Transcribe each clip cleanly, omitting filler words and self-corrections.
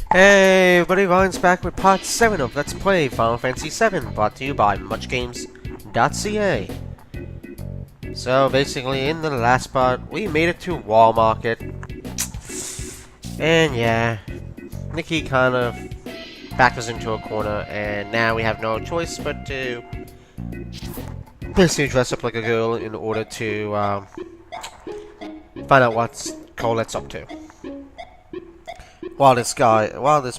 Hey everybody, Ryan's back with part 7 of Let's Play Final Fantasy VII, brought to you by MuchGames.ca. So basically, in the last part, we made it to Wall Market. And yeah, Nikki kind of backed us into a corner, and now we have no choice but to basically dress up like a girl in order to find out what Colette's up to. While this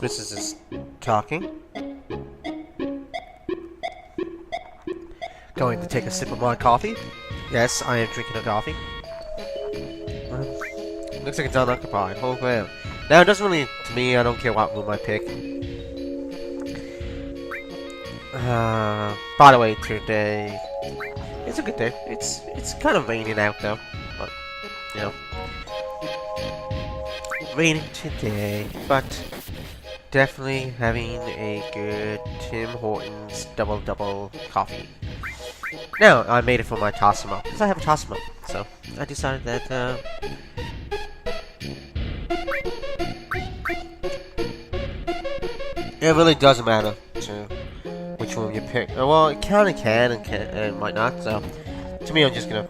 missus is talking, going to take a sip of my coffee. Yes, I am drinking a coffee. Looks like it's unoccupied. Oh man. Now it doesn't really, to me, I don't care what room I pick. By the way, today it's a good day. It's kind of raining out though, but you know. Raining today, but definitely having a good Tim Hortons double coffee. Now, I made it for my Tassimo, because I have a Tassimo, so I decided that, it really doesn't matter to which one you pick. Well, it kinda can and it might not, so to me, I'm just gonna,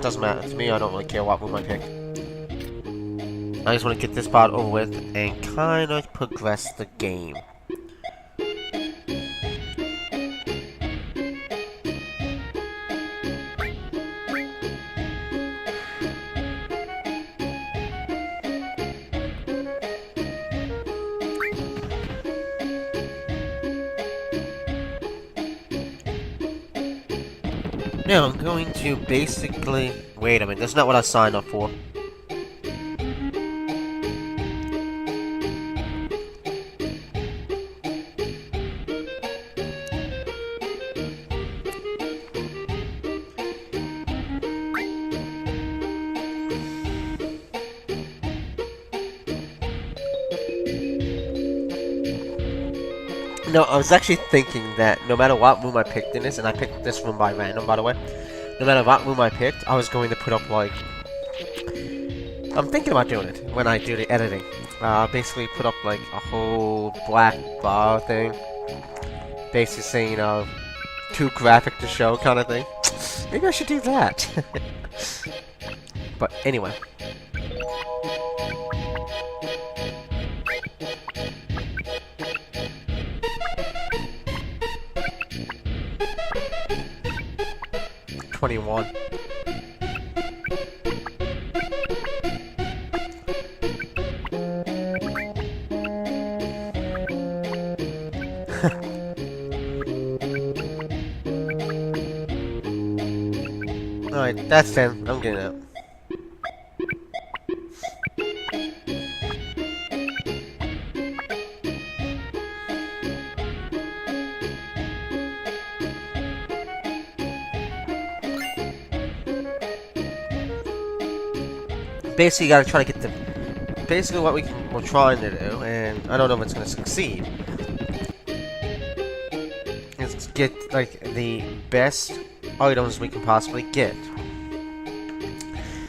doesn't matter. To me, I don't really care what room I pick. I just want to get this part over with and kind of progress the game. Now I'm going to basically... Wait a minute, that's not what I signed up for. No, I was actually thinking that no matter what room I picked in this, and I picked this room by random, by the way. No matter what room I picked, I was going to put up, like... I'm thinking about doing it when I do the editing. Basically put up, like, a whole black bar thing. Basically saying, too graphic to show kind of thing. Maybe I should do that. But anyway. '21. Alright, that's 10. I'm getting out. Basically, you gotta try to get the... Basically, what we're trying to do, and I don't know if it's gonna succeed, is get, like, the best items we can possibly get.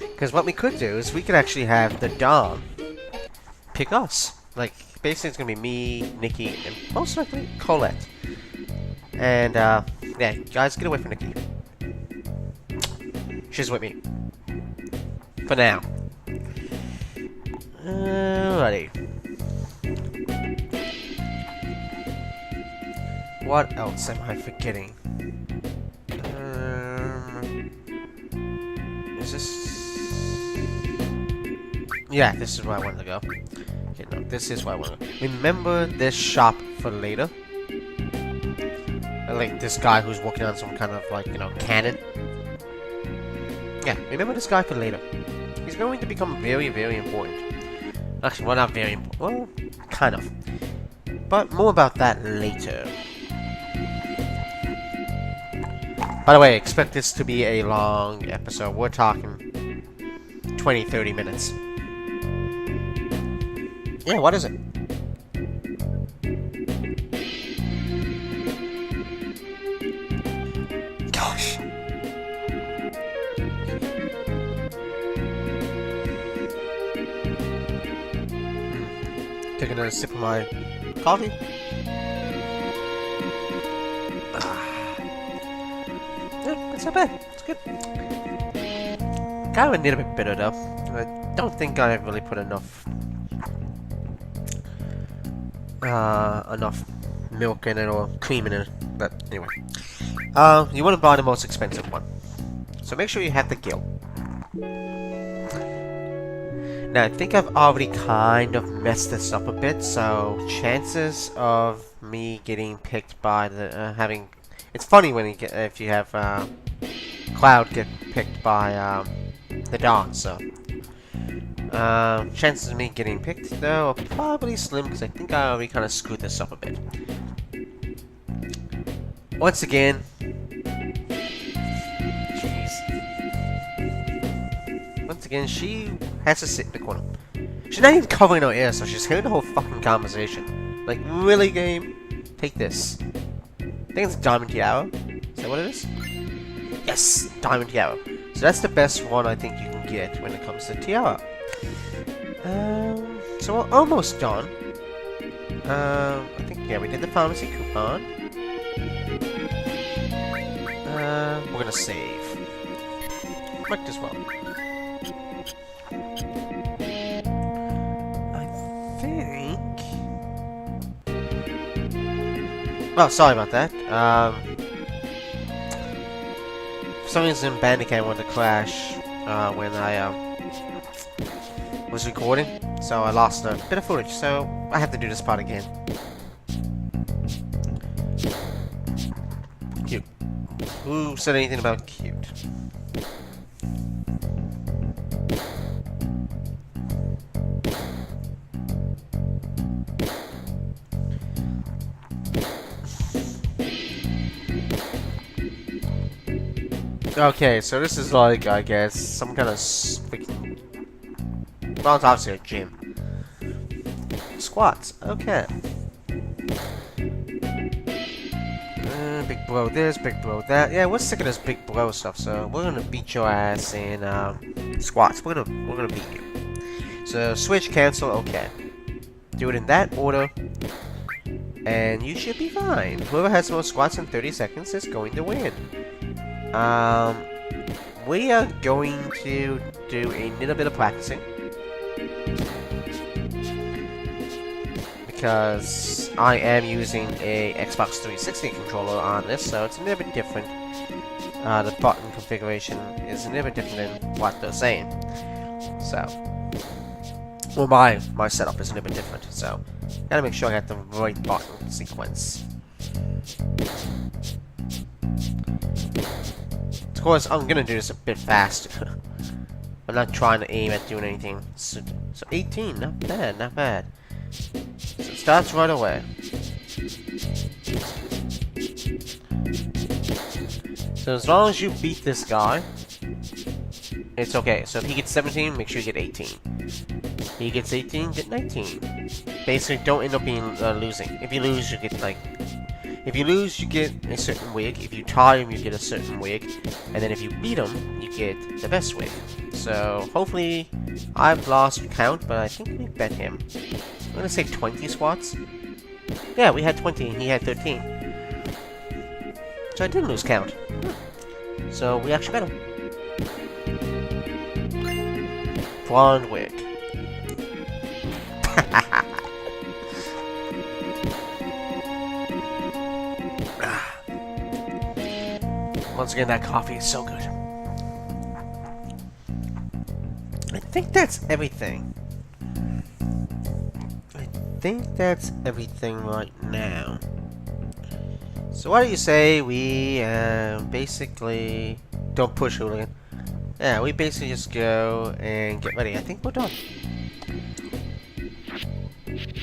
Because what we could do is we could actually have the Dom pick us. Like, basically it's gonna be me, Nikki, and most likely Colette. And, yeah, guys, get away from Nikki. She's with me. For now. Alrighty. What else am I forgetting? Is this... Yeah, this is where I wanted to go. Okay, no, this is where I want to go. Remember this shop for later? Like, this guy who's working on some kind of, like, you know, cannon? Yeah, remember this guy for later. He's going to become very important. Actually, well, not very important. Well, kind of. But more about that later. By the way, expect this to be a long episode. We're talking 20-30 minutes. Yeah, what is it? Gosh. Taking another sip of my coffee. Yeah, it's not bad. It's good. Kind of a little bit bitter though. I don't think I really put enough milk in it or cream in it. But anyway, you want to buy the most expensive one. So make sure you have the guild. Now, I think I've already kind of messed this up a bit, so chances of me getting picked by the, it's funny when you get, if you have, Cloud get picked by, the Dawn, so. Chances of me getting picked, though, are probably slim, because I think I already kind of screwed this up a bit. Once again, she has to sit in the corner. She's not even covering her ears, so she's hearing the whole fucking conversation. Like, really, game? Take this. I think it's Diamond Tiara. Is that what it is? Yes! Diamond Tiara. So that's the best one I think you can get when it comes to Tiara. So we're almost done. I think, yeah, we did the pharmacy coupon. We're gonna save. Might as well. Oh, sorry about that. For some reason, Bandicam wanted to crash when I was recording, so I lost a bit of footage. So I have to do this part again. Cute. Who said anything about cute? Okay, so this is like, I guess, some kind of freaking... Well, it's obviously a gym. Squats, okay. Big bro this, big bro that. Yeah, we're sick of this big bro stuff, so we're gonna beat your ass in, squats. We're gonna beat you. So, switch, cancel, okay. Do it in that order. And you should be fine. Whoever has the most squats in 30 seconds is going to win. We are going to do a little bit of practicing. Because I am using a Xbox 360 controller on this, so it's a little bit different. The button configuration is a little bit different than what they're saying. So, well, my setup is a little bit different, so gotta make sure I got the right button sequence. Of course, I'm gonna do this a bit faster. I'm not trying to aim at doing anything. So 18, not bad, not bad. So it starts right away. So as long as you beat this guy, it's okay. So if he gets 17, make sure you get 18. If he gets 18, get 19. Basically, don't end up being losing. If you lose, you get like... If you lose, you get a certain wig. If you tie him, you get a certain wig. And then if you beat him, you get the best wig. So, hopefully, I've lost count, but I think we bet him. I'm gonna say 20 squats. Yeah, we had 20 and he had 13. So I didn't lose count. So, we actually bet him. Blonde wig. Once again, that coffee is so good. I think that's everything. I think that's everything right now. So what do you say we basically don't push Hooligan? Yeah, we basically just go and get ready. I think we're done.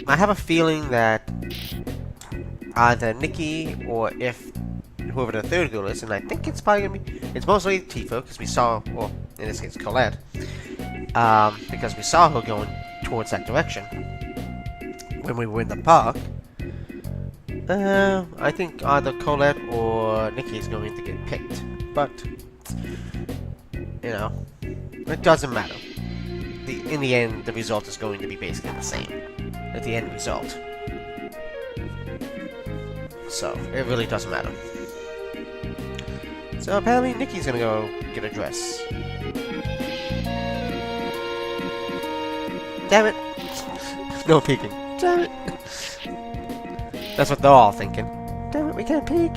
I have a feeling that either Nikki or if whoever the third girl is, and I think it's probably gonna be, it's mostly Tifa, because we saw, well, in this case, Colette, because we saw her going towards that direction when we were in the park. I think either Colette or Nikki is going to get picked, but, you know, it doesn't matter. In the end, the result is going to be basically the same. at the end result. So, it really doesn't matter. So apparently Nikki's gonna go get a dress. Damn it! No peeking. Damn it! That's what they're all thinking. Damn it, we can't peek!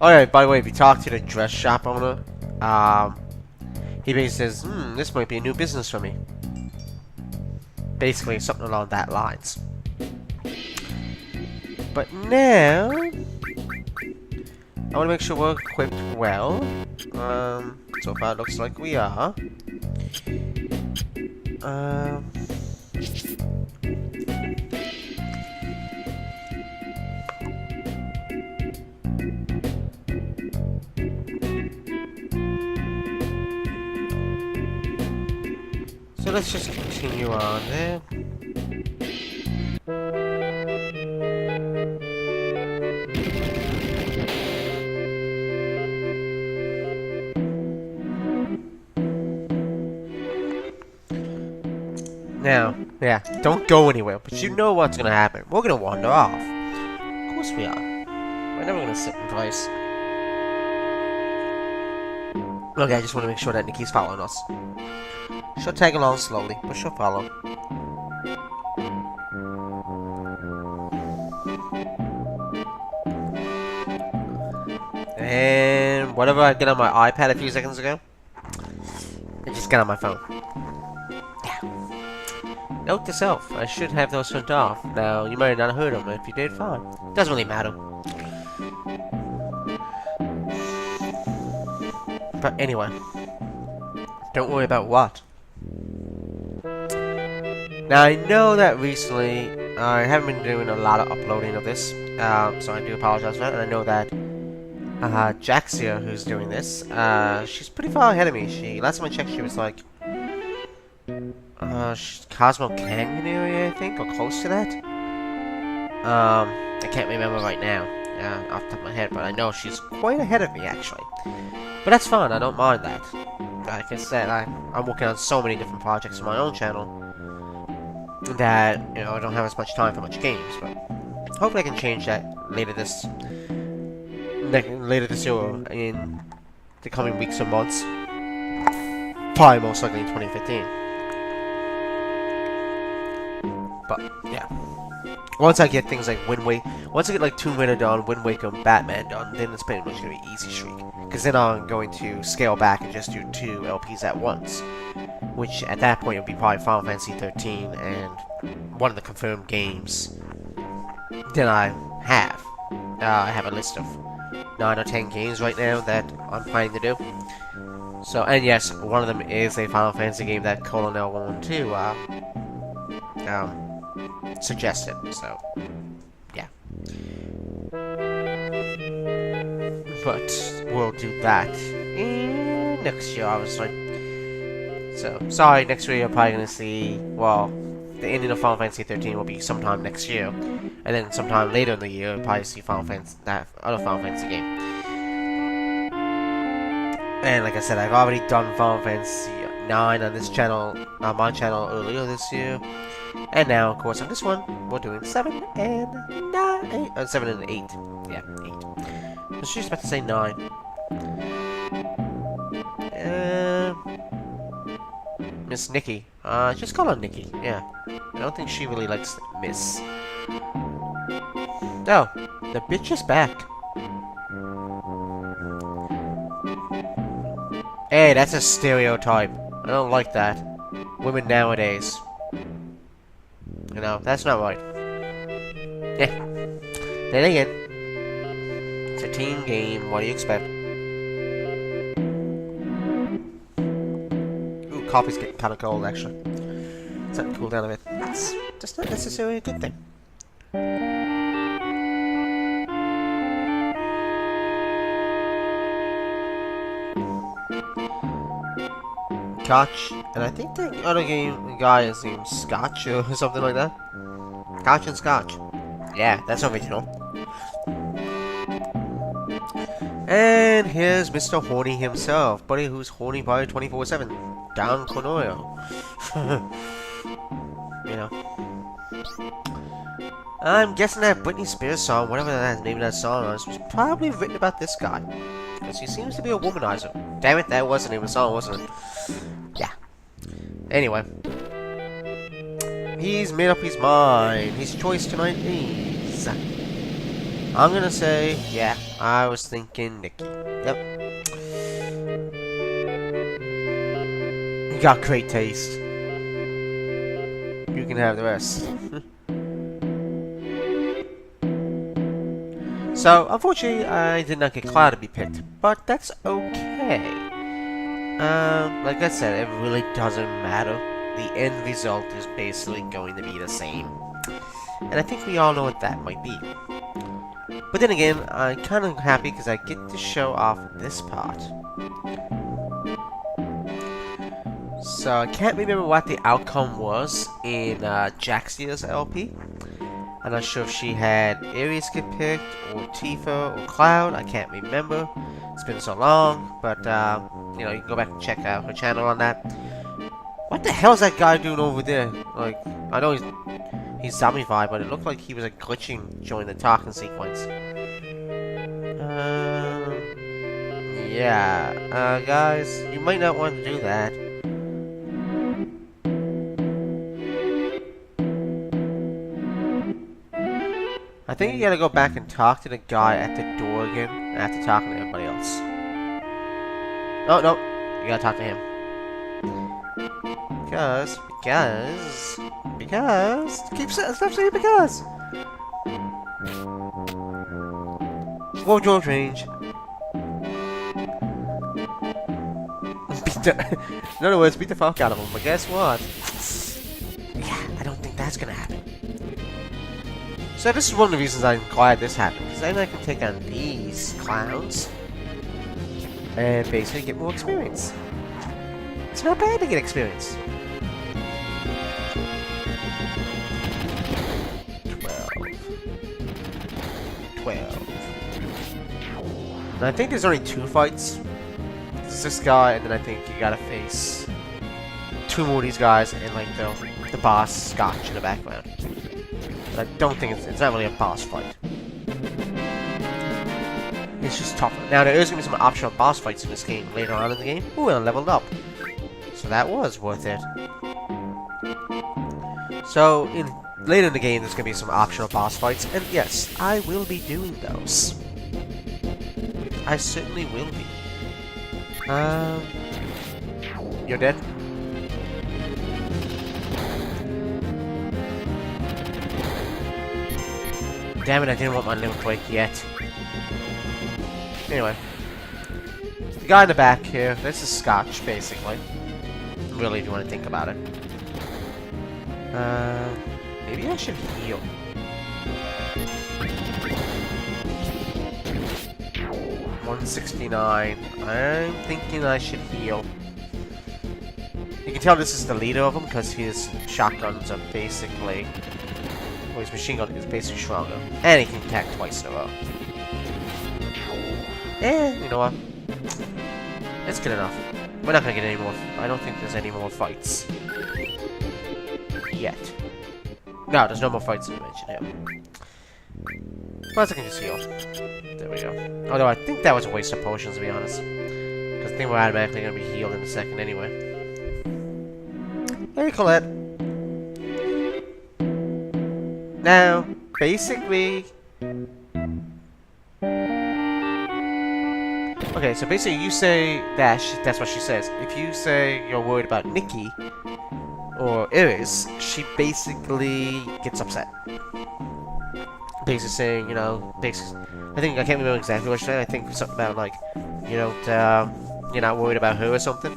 Alright, by the way, if you talk to the dress shop owner, he basically says, this might be a new business for me. Basically, something along that lines. But now, I want to make sure we're equipped well. So far it looks like we are. So let's just continue on there. Now, yeah, don't go anywhere, but you know what's gonna happen. We're gonna wander off. Of course we are. We're never gonna sit in place. Okay, I just want to make sure that Nikki's following us. She'll tag along slowly, but she'll follow. And whatever I get on my iPad a few seconds ago, I just got on my phone. Note to self, I should have those turned off. Now, you might not have heard them. If you did, fine. Doesn't really matter. But anyway, don't worry about what. Now, I know that recently I haven't been doing a lot of uploading of this, so I do apologize for that. And I know that Jaxia, who's doing this, she's pretty far ahead of me. Last time I checked, she was like Cosmo Canyon area, I think, or close to that. I can't remember right now, off the top of my head, but I know she's quite ahead of me, actually. But that's fine, I don't mind that. Like I said, I'm working on so many different projects on my own channel that, you know, I don't have as much time for much games, but hopefully I can change that later this year, or in the coming weeks or months. Probably most likely in 2015. But, yeah. Once I get things like once I get like Tomb Raider done, Wind Waker, and Batman done, then it's pretty much going to be easy streak. Because then I'm going to scale back and just do 2 LPs at once. Which, at that point, would be probably Final Fantasy 13 and one of the confirmed games that I have. I have a list of 9 or 10 games right now that I'm planning to do. So, and yes, one of them is a Final Fantasy game that Colonel112 suggested, so yeah. But we'll do that next year, obviously. So, sorry, next year you're probably gonna see, well, the ending of Final Fantasy 13 will be sometime next year, and then sometime later in the year you'll probably see that other Final Fantasy game. And like I said, I've already done Final Fantasy 9 on this channel, on my channel earlier this year. And now, of course, on this one, we're doing 7 and 9, 7 and 8. Yeah, 8. I was just about to say 9. Miss Nikki. Just call her Nikki, yeah. I don't think she really likes Miss. Oh, the bitch is back. Hey, that's a stereotype. I don't like that. Women nowadays. You know, that's not right. Yeah. Then again, it's a team game. What do you expect? Ooh, coffee's getting kind of cold, actually. It's starting to cool down a bit. It's just not necessarily a good thing. Scotch, and I think the other guy is named Scotch or something like that. Scotch and Scotch. Yeah, that's original. And here's Mr. Horny himself, buddy who's horny by 24/7. Don Conoyo. You know. I'm guessing that Britney Spears song, whatever that name of that song was probably written about this guy. Because he seems to be a womanizer. Damn it, that was the name of the song, wasn't it? Yeah. Anyway. He's made up his mind. His choice tonight is... I'm gonna say, yeah, I was thinking Nikki. Yep. You got great taste. You can have the rest. So, unfortunately, I did not get Cloud to be picked, but that's okay. Like I said, it really doesn't matter. The end result is basically going to be the same. And I think we all know what that might be. But then again, I'm kind of happy because I get to show off this part. So, I can't remember what the outcome was in Jaxia's LP. I'm not sure if she had Aries get picked, or Tifa, or Cloud. I can't remember. It's been so long, but, you know, you can go back and check out her channel on that. What the hell is that guy doing over there? Like, I know he's zombified, but it looked like he was, like, glitching during the talking sequence. Yeah, guys, you might not want to do that. I think you gotta go back and talk to the guy at the door again after talking to everybody else. Oh, no. You gotta talk to him. Because... Stop saying because! Wardrobe change. In other words, beat the fuck out of him, but guess what? Yeah, I don't think that's gonna happen. So this is one of the reasons I'm glad this happened, because then I can take on these clowns and basically get more experience. It's not bad to get experience. 12. And I think there's only 2 fights. There's this guy, and then I think you gotta face 2 more of these guys, and like the boss Scotch in the background. But I don't think it's not really a boss fight. It's just tougher. Now there is gonna be some optional boss fights in this game later on in the game. Ooh, and I leveled up. So that was worth it. So later in the game there's gonna be some optional boss fights, and yes, I will be doing those. I certainly will be. You're dead? Damn it, I didn't want my little break yet. Anyway. The guy in the back here, this is Scotch, basically. Really, if you want to think about it. Maybe I should heal. $169. I'm thinking I should heal. You can tell this is the leader of them because his shotguns are basically... Well, his machine gun is basically stronger. And he can attack twice in a row. You know what? That's good enough. We're not gonna get any more... I don't think there's any more fights. Yet. No, there's no more fights to mention here. Plus I can just heal. There we go. Although I think that was a waste of potions, to be honest. Because I think we're automatically gonna be healed in a second anyway. Hey, Colette. Now, basically... Okay, so basically you say that's what she says. If you say you're worried about Nikki, or Iris, she basically gets upset. Basically saying, you know, basically... I can't remember exactly what she said. I think something about, like, you don't, you're not worried about her or something.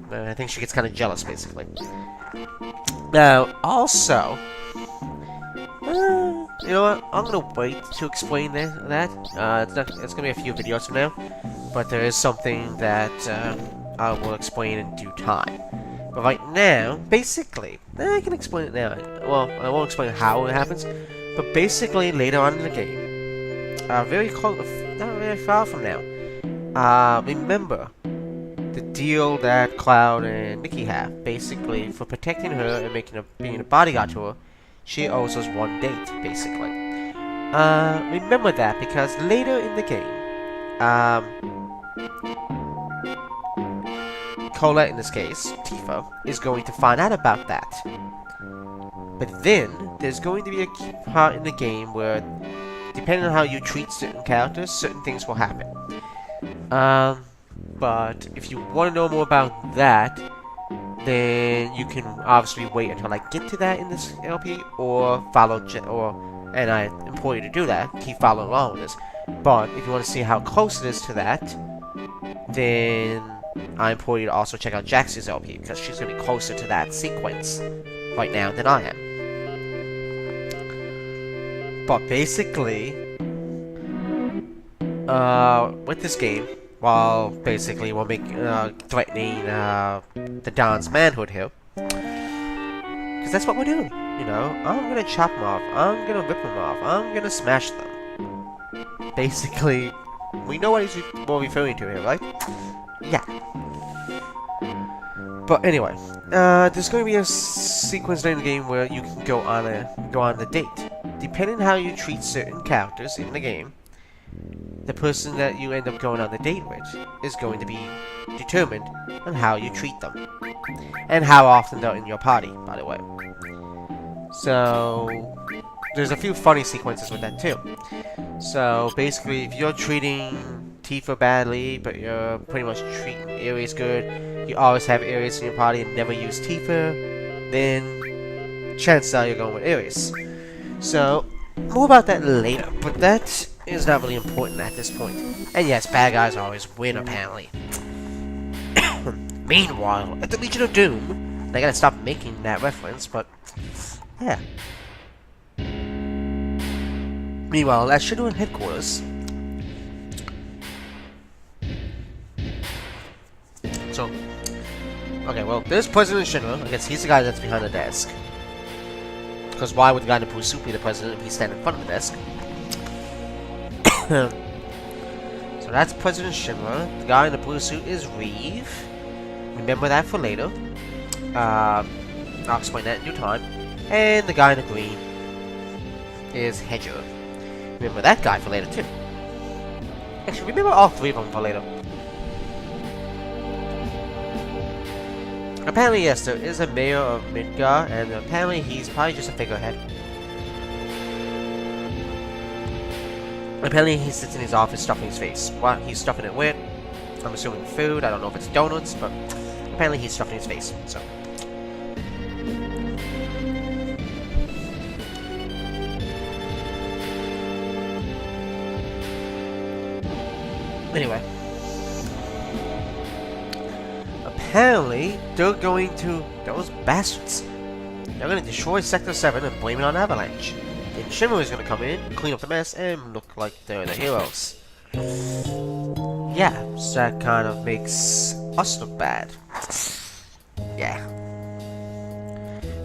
I think she gets kind of jealous, basically. Now, also... you know what? I'm gonna wait to explain that. It's gonna be a few videos from now. But there is something that I will explain in due time. But right now, basically... I can explain it now. Well, I won't explain how it happens. But basically, later on in the game, very close, not very far from now. Remember the deal that Cloud and Nikki have. Basically, for protecting her and being a bodyguard to her, she owes us one date, basically. Remember that, because later in the game, Colette, in this case, Tifa, is going to find out about that. But then, there's going to be a key part in the game where, depending on how you treat certain characters, certain things will happen. But if you want to know more about that, then you can obviously wait until I get to that in this LP, or and I implore you to do that, keep following along with this. But if you want to see how close it is to that, then I implore you to also check out Jaxie's LP, because she's going to be closer to that sequence right now than I am. But basically, with this game, while basically we're threatening the Don's manhood here, because that's what we're doing, you know. I'm gonna chop them off, I'm gonna rip them off, I'm gonna smash them. Basically, we know what we're referring to here, right? Yeah. But anyway, there's going to be a sequence in the game where you can go on a date. Depending on how you treat certain characters in the game, the person that you end up going on the date with is going to be determined on how you treat them. And how often they're in your party, by the way. So, there's a few funny sequences with that too. So, basically, if you're treating Tifa badly, but you're pretty much treating Ares good, you always have Ares in your party and never use Tifa, then chances are you're going with Ares. So, more about that later, but that is not really important at this point. And yes, bad guys always win, apparently. Meanwhile, at the Legion of Doom, they gotta stop making that reference, but yeah. Meanwhile, at Shadowrun headquarters, so, okay, well, there's President Shinra. I guess he's the guy that's behind the desk. Because why would the guy in the blue suit be the president if he's standing in front of the desk? So that's President Shinra. The guy in the blue suit is Reeve. Remember that for later. I'll explain that in due time. And the guy in the green is Hedger. Remember that guy for later too. Actually, remember all three of them for later. Apparently, yes, there is a mayor of Midgar, and apparently he's probably just a figurehead. Apparently he sits in his office stuffing his face. What he's stuffing it with, I'm assuming food, I don't know if it's donuts, but apparently he's stuffing his face, so. Anyway. Apparently, they're going to, those bastards, they're going to destroy Sector 7 and blame it on Avalanche. And Shimmer is going to come in, clean up the mess, and look like they're the heroes. Yeah, so that kind of makes us look bad. Yeah.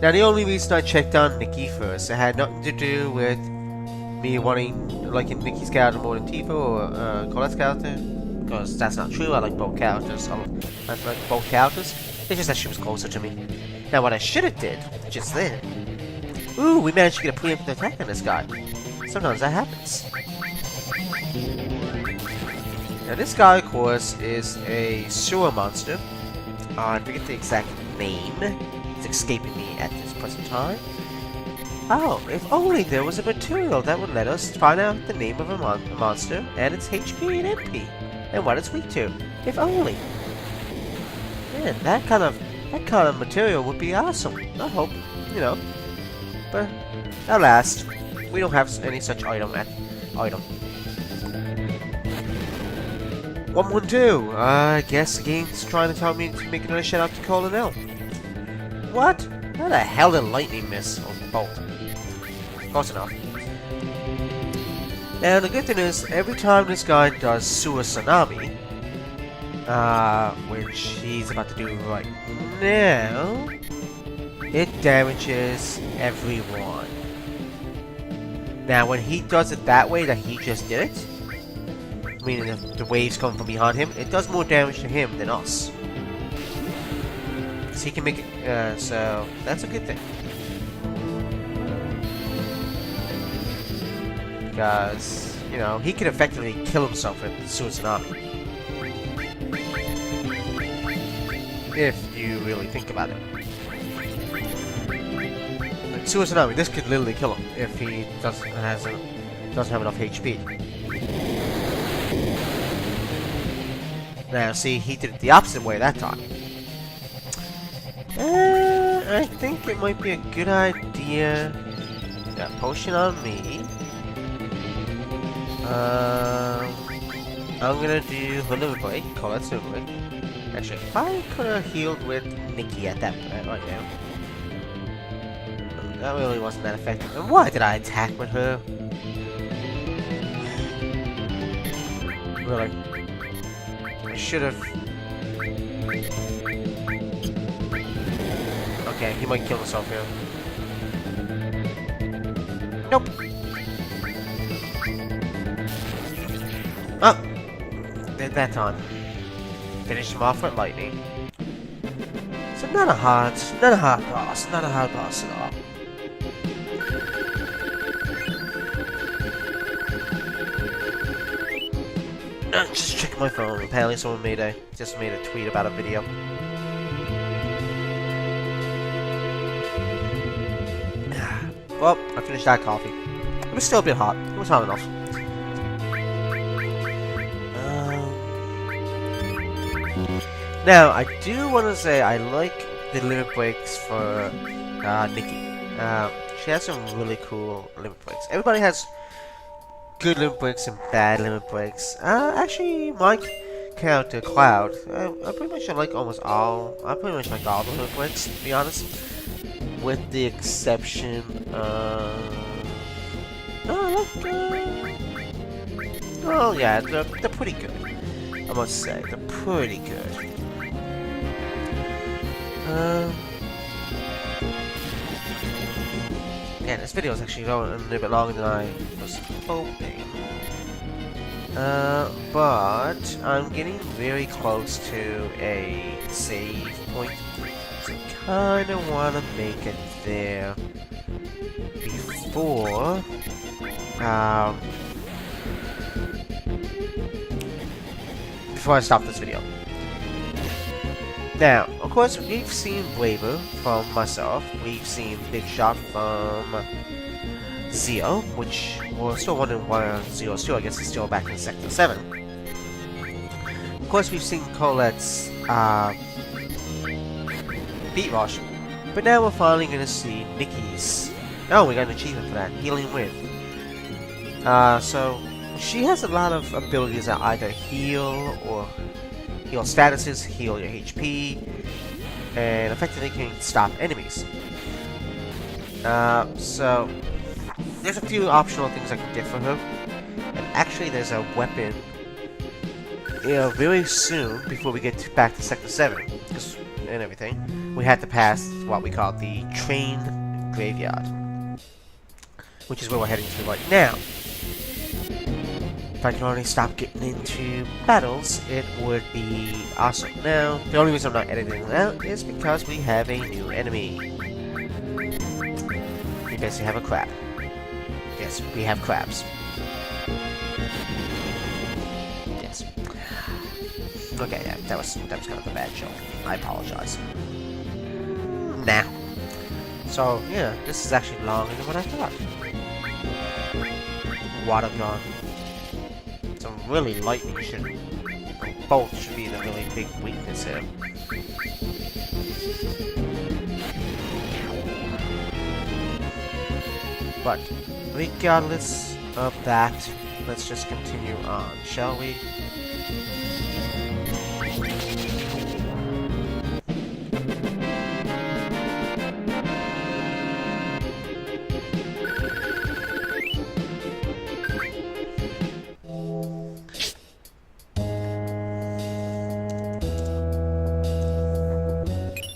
Now, the only reason I checked on Nikki first, it had nothing to do with me liking Nikki's character more than Tifa or Colette's character. Because that's not true, I like both characters. I like both characters. It's just that she was closer to me. Now what I should have did, just then... Ooh, we managed to get a preemptive attack on this guy. Sometimes that happens. Now this guy, of course, is a sewer monster. I forget the exact name. It's escaping me at this present time. Oh, if only there was a material that would let us find out the name of a monster and its HP and MP. And what it's weak to. If only. Man, that kind of material would be awesome. I hope, you know. But alas, we don't have any such item. 112. I guess the game's trying to tell me to make another shout out to Colonel. What? How the hell did lightning miss or bolt? Close enough. And the good thing is, every time this guy does Sewer Tsunami, which he's about to do right now, it damages everyone. Now, when he does it that way that he just did it, meaning the waves coming from behind him, it does more damage to him than us. So he can make it, so that's a good thing. Because, you know, he could effectively kill himself with Suisunami. If you really think about it. Like Suisunami, this could literally kill him if he doesn't have enough HP. Now, see, he did it the opposite way that time. I think it might be a good idea. Got potion on me. I'm gonna do Limit Break, call that Super Break. Actually, I could have healed with Nikki at that point right now. That really wasn't that effective. And why did I attack with her? Really? I should have. Okay, he might kill himself here. Nope. Oh! Did that time. Finish him off with lightning. So not a hard boss. Not a hard boss at all. Just checking my phone. Apparently someone just made a tweet about a video. Well, I finished that coffee. It was still a bit hot. It was hot enough. Now, I do want to say I like the limit breaks for Nikki. She has some really cool limit breaks. Everybody has good limit breaks and bad limit breaks. Actually, my character, Cloud, I pretty much like almost all. I pretty much like all the limit breaks, to be honest. With the exception of... well, yeah, they're pretty good. I must say, they're pretty good. Yeah, this video is actually going a little bit longer than I was hoping. But I'm getting very close to a save point. So I kind of want to make it there before I stop this video. Now, of course, we've seen Braver from myself. We've seen Big Shot from Zio, which we're still wondering where Zio's still. I guess he's still back in Sector 7. Of course, we've seen Colette's Beat Rush, but now we're finally going to see Nikki's. Oh, we got an achievement for that, Healing Wind. So she has a lot of abilities that either heal or heal statuses, heal your HP, and effectively can stop enemies. So there's a few optional things I can get for her, and actually there's a weapon, you know, very soon before we get back to Sector 7 and everything. We had to pass what we call the Train Graveyard, which is where we're heading to right now. If I can only stop getting into battles, it would be awesome. Now, the only reason I'm not editing it out is because we have a new enemy. We basically have a crab. Yes, we have crabs. Yes. Okay, yeah, that was kind of a bad joke. I apologize. Now. So, yeah, this is actually longer than what I thought. Water gun. Some really lightning bolt should be the really big weakness here. But regardless of that, let's just continue on, shall we?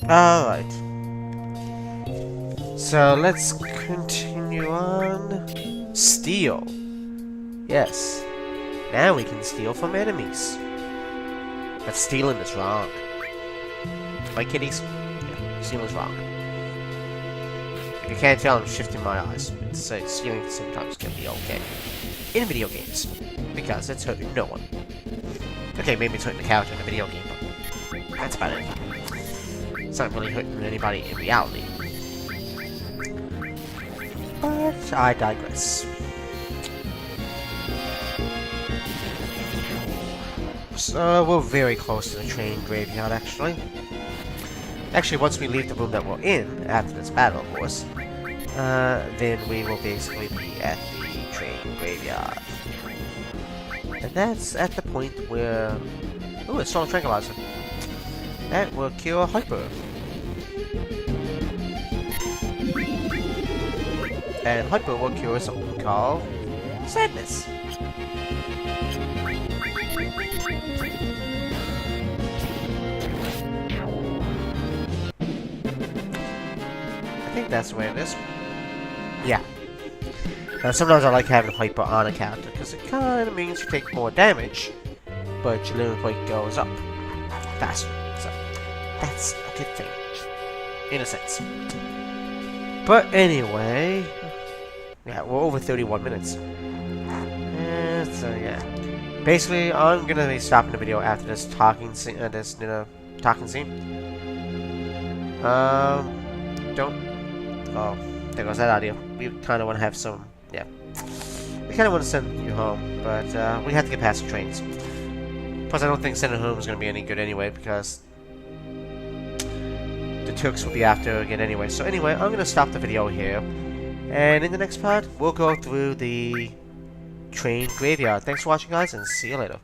Alright. So let's continue on. Steel. Yes. Now we can steal from enemies. But stealing is wrong. Right, kiddies? Yeah, stealing is wrong. If you can't tell, I'm shifting my eyes. So stealing sometimes can be okay. In video games. Because it's hurting no one. Okay, maybe it's hurting the character in a video game, but that's about it. It's not really hurting anybody in reality. But I digress. So we're very close to the train graveyard, actually. Actually, once we leave the room that we're in, after this battle, of course, then we will basically be at the train graveyard. And that's at the point where... Ooh, it's Solar Tranquilizer. That will cure Hyper. And Hyper will cure something called Sadness. I think that's the way it is. Yeah. Now, sometimes I like having Hyper on a character, because it kind of means you take more damage, but your limit break goes up faster. So, that's a good thing. In a sense. But anyway... Yeah, we're over 31 minutes. And so, yeah. Basically, I'm gonna be stopping the video after this talking scene, talking scene. Don't... Oh, there goes that audio. We kind of want to have some... Yeah. We kind of want to send you home, but we have to get past the trains. Plus, I don't think sending home is going to be any good anyway, because the Turks will be after again anyway. So anyway, I'm going to stop the video here. And in the next part, we'll go through the train graveyard. Thanks for watching, guys, and see you later.